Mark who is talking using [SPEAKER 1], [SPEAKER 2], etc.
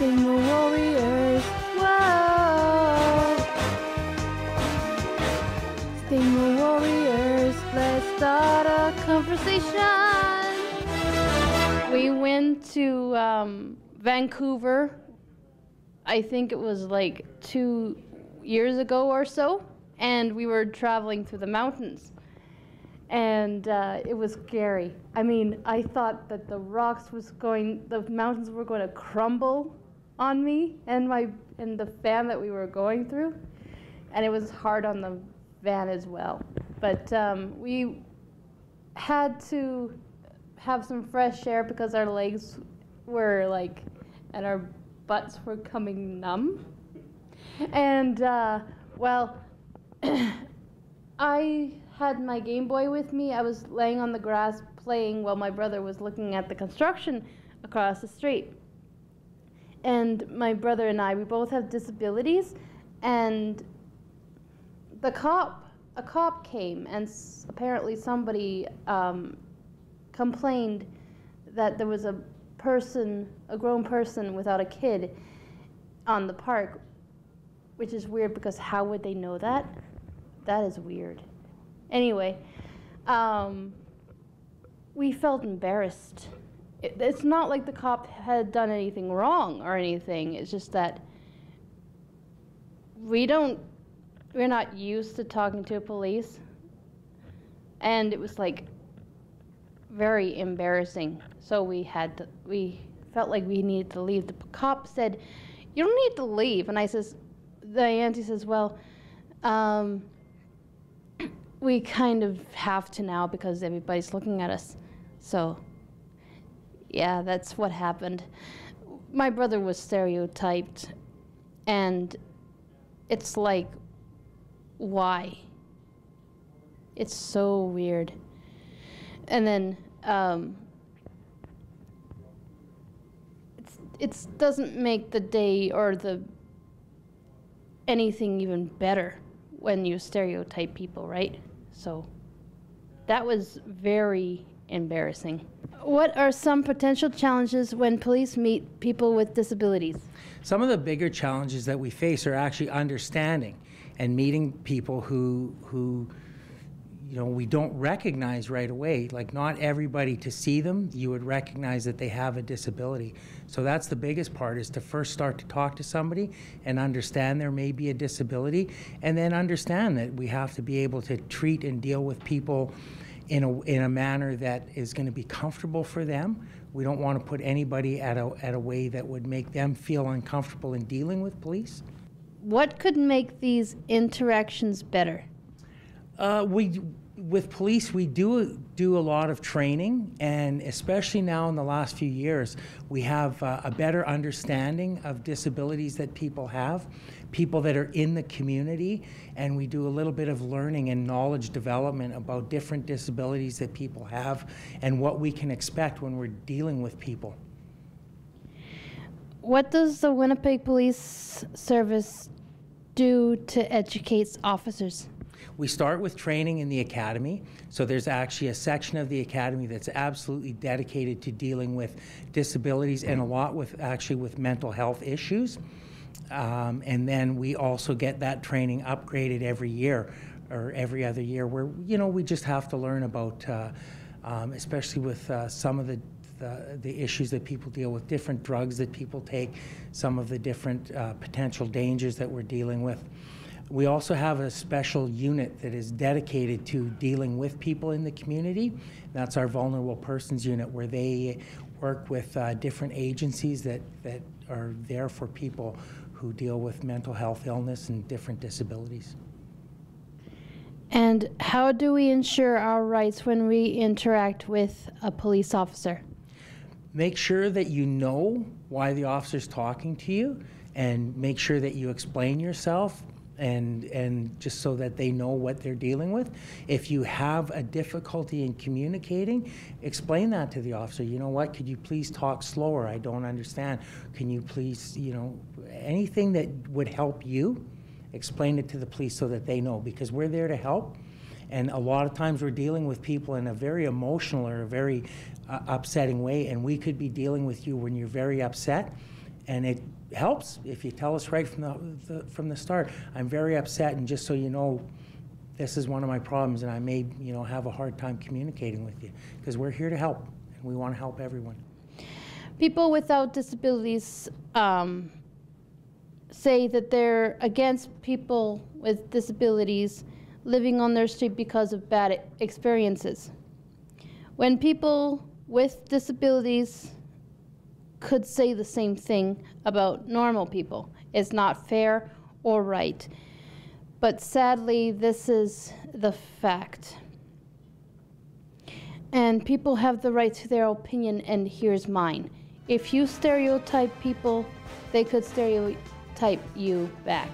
[SPEAKER 1] Stigma warriors, whoa. Stigma warriors, let's start a conversation. We went to Vancouver, I think it was like 2 years ago or so, and we were traveling through the mountains. And it was scary. I mean, I thought that the mountains were going to crumble on me and the van that we were going through. And it was hard on the van as well. But we had to have some fresh air because our legs were and our butts were coming numb. And well, I had my Game Boy with me. I was laying on the grass playing while my brother was looking at the construction across the street. And my brother and I, we both have disabilities, and a cop came, and apparently somebody complained that there was a grown person without a kid on the park, which is weird because how would they know that? That is weird. Anyway, we felt embarrassed. It's not like the cop had done anything wrong or anything. It's just that we're not used to talking to police. And it was very embarrassing. So we felt like we needed to leave. The cop said, "You don't need to leave." And the auntie says, "Well, we kind of have to now because everybody's looking at us." So, yeah, that's what happened. My brother was stereotyped, and it's like, why? It's so weird. And then, it doesn't make the day or anything even better when you stereotype people, right? So that was very embarrassing. What are some potential challenges when police meet people with disabilities?
[SPEAKER 2] Some of the bigger challenges that we face are actually understanding and meeting people who we don't recognize right away. Like, not everybody, to see them, you would recognize that they have a disability. So that's the biggest part, is to first start to talk to somebody and understand there may be a disability, and then understand that we have to be able to treat and deal with people in a manner that is going to be comfortable for them. We don't want to put anybody at a way that would make them feel uncomfortable in dealing with police.
[SPEAKER 1] What could make these interactions better?
[SPEAKER 2] With police, we do a lot of training, and especially now in the last few years, we have a better understanding of disabilities that people have, people that are in the community, and we do a little bit of learning and knowledge development about different disabilities that people have and what we can expect when we're dealing with people.
[SPEAKER 1] What does the Winnipeg Police Service do to educate officers?
[SPEAKER 2] We start with training in the academy. So there's actually a section of the academy that's absolutely dedicated to dealing with disabilities, and a lot with mental health issues. And then we also get that training upgraded every year or every other year, where we just have to learn about, especially with some of the issues that people deal with, different drugs that people take, some of the different potential dangers that we're dealing with. We also have a special unit that is dedicated to dealing with people in the community. That's our Vulnerable Persons Unit, where they work with different agencies that are there for people who deal with mental health illness and different disabilities.
[SPEAKER 1] And how do we ensure our rights when we interact with a police officer?
[SPEAKER 2] Make sure that you know why the officer's talking to you, and make sure that you explain yourself, and just so that they know what they're dealing with. If you have a difficulty in communicating, explain that to the officer. You know what, could you please talk slower? I don't understand. Can you please, anything that would help you, explain it to the police so that they know, because we're there to help. And a lot of times we're dealing with people in a very emotional or a very upsetting way, and we could be dealing with you when you're very upset. And it helps if you tell us right from the start. I'm very upset, and just so you know, this is one of my problems, and I may, have a hard time communicating with you, because we're here to help, and we want to help everyone.
[SPEAKER 1] People without disabilities say that they're against people with disabilities living on their street because of bad experiences. When people with disabilities could say the same thing about normal people, it's not fair or right. But sadly, this is the fact. And people have the right to their opinion, and here's mine. If you stereotype people, they could stereotype you back.